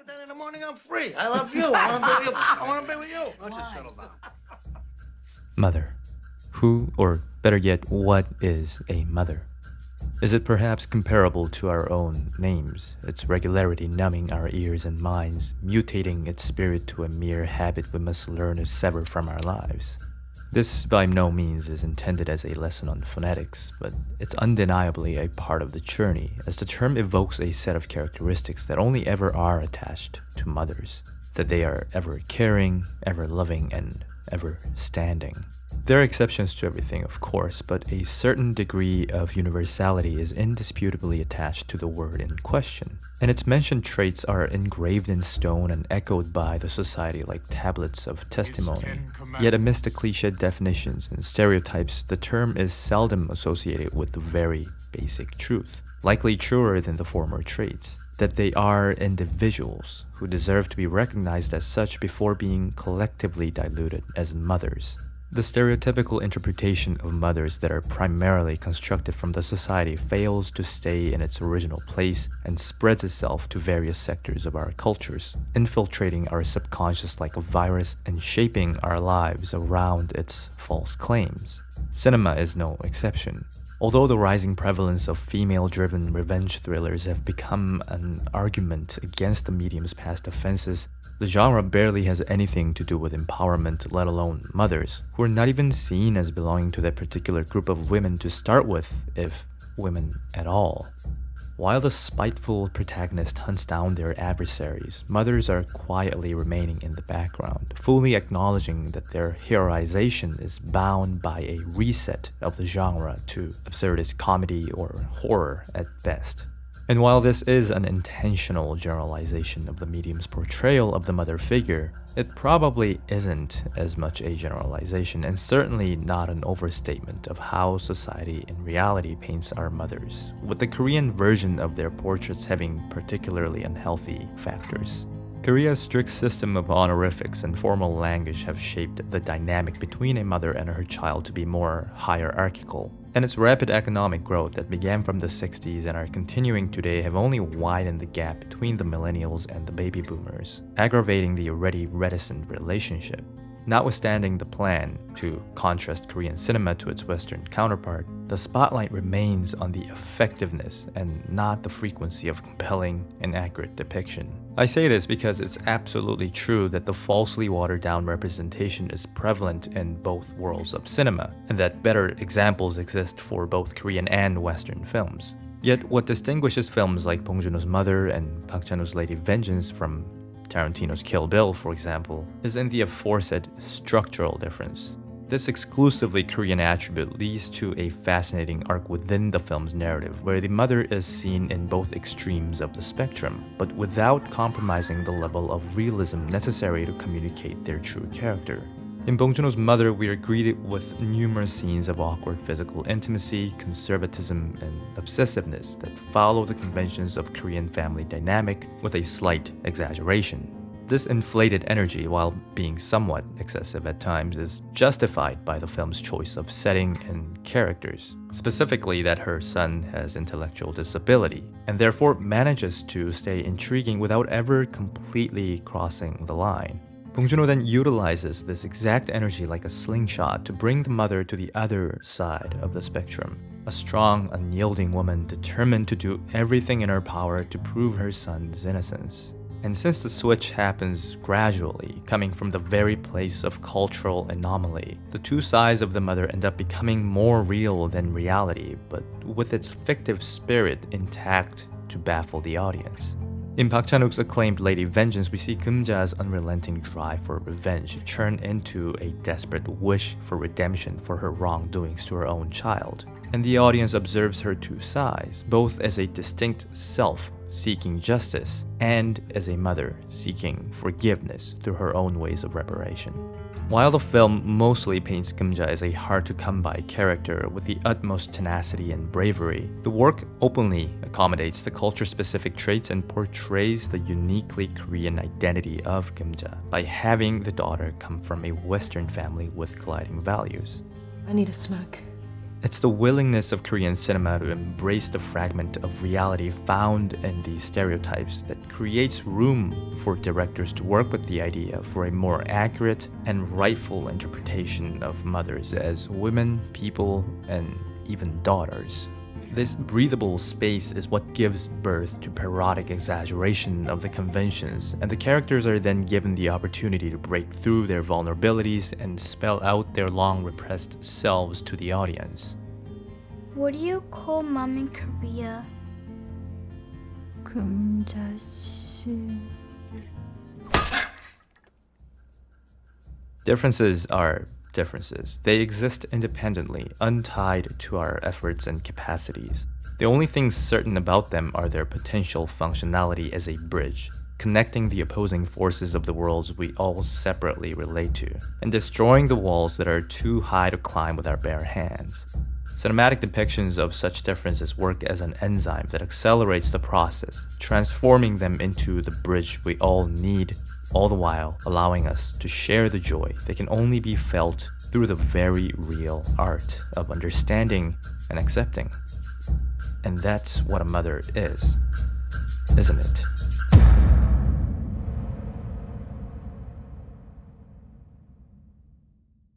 But then in the morning I'm free. I love you. I want to be with you. I want to be with you. Why don't you settle down? Mother. Who, or better yet, what is a mother? Is it perhaps comparable to our own names, its regularity numbing our ears and minds, mutating its spirit to a mere habit we must learn to sever from our lives? This by no means is intended as a lesson on phonetics, but it's undeniably a part of the journey, as the term evokes a set of characteristics that only ever are attached to mothers, that they are ever caring, ever loving, and ever standing. There are exceptions to everything, of course, but a certain degree of universality is indisputably attached to the word in question, and its mentioned traits are engraved in stone and echoed by the society like tablets of testimony. Yet amidst the cliched definitions and stereotypes, the term is seldom associated with the very basic truth, likely truer than the former traits, that they are individuals who deserve to be recognized as such before being collectively diluted as mothers. The stereotypical interpretation of mothers that are primarily constructed from the society fails to stay in its original place and spreads itself to various sectors of our cultures, infiltrating our subconscious like a virus and shaping our lives around its false claims. Cinema is no exception. Although the rising prevalence of female-driven revenge thrillers have become an argument against the medium's past offenses, the genre barely has anything to do with empowerment, let alone mothers, who are not even seen as belonging to that particular group of women to start with, if women at all. While the spiteful protagonist hunts down their adversaries, mothers are quietly remaining in the background, fully acknowledging that their heroization is bound by a reset of the genre to absurdist comedy or horror at best. And while this is an intentional generalization of the medium's portrayal of the mother figure, it probably isn't as much a generalization and certainly not an overstatement of how society in reality paints our mothers, with the Korean version of their portraits having particularly unhealthy factors. Korea's strict system of honorifics and formal language have shaped the dynamic between a mother and her child to be more hierarchical, and its rapid economic growth that began from the 60s and are continuing today have only widened the gap between the millennials and the baby boomers, aggravating the already reticent relationship. Notwithstanding the plan to contrast Korean cinema to its Western counterpart, the spotlight remains on the effectiveness and not the frequency of compelling and accurate depiction. I say this because it's absolutely true that the falsely watered-down representation is prevalent in both worlds of cinema, and that better examples exist for both Korean and Western films. Yet what distinguishes films like Bong Joon-ho's Mother and Park Chan-wook's Lady Vengeance from Tarantino's Kill Bill, for example, is in the aforesaid structural difference. This exclusively Korean attribute leads to a fascinating arc within the film's narrative, where the mother is seen in both extremes of the spectrum, but without compromising the level of realism necessary to communicate their true character. In Bong Joon-ho's Mother, we are greeted with numerous scenes of awkward physical intimacy, conservatism, and obsessiveness that follow the conventions of Korean family dynamic with a slight exaggeration. This inflated energy, while being somewhat excessive at times, is justified by the film's choice of setting and characters, specifically that her son has intellectual disability, and therefore manages to stay intriguing without ever completely crossing the line. Bong Joon-ho then utilizes this exact energy like a slingshot to bring the mother to the other side of the spectrum, a strong, unyielding woman determined to do everything in her power to prove her son's innocence. And since the switch happens gradually, coming from the very place of cultural anomaly, the two sides of the mother end up becoming more real than reality, but with its fictive spirit intact to baffle the audience. In Park Chan-wook's acclaimed Lady Vengeance, we see Keum-ja's unrelenting drive for revenge turn into a desperate wish for redemption for her wrongdoings to her own child. And the audience observes her two sides, both as a distinct self seeking justice and as a mother seeking forgiveness through her own ways of reparation. While the film mostly paints Keum-ja as a hard-to-come-by character with the utmost tenacity and bravery, the work openly accommodates the culture-specific traits and portrays the uniquely Korean identity of Keum-ja by having the daughter come from a Western family with colliding values. I need a smoke. It's the willingness of Korean cinema to embrace the fragment of reality found in these stereotypes that creates room for directors to work with the idea for a more accurate and rightful interpretation of mothers as women, people, and even daughters. This breathable space is what gives birth to parodic exaggeration of the conventions, and the characters are then given the opportunity to break through their vulnerabilities and spell out their long repressed selves to the audience. What do you call mom in Korea? 금자씨. Differences are differences. They exist independently, untied to our efforts and capacities. The only things certain about them are their potential functionality as a bridge, connecting the opposing forces of the worlds we all separately relate to, and destroying the walls that are too high to climb with our bare hands. Cinematic depictions of such differences work as an enzyme that accelerates the process, transforming them into the bridge we all need, all the while allowing us to share the joy that can only be felt through the very real art of understanding and accepting. And that's what a mother is, isn't it?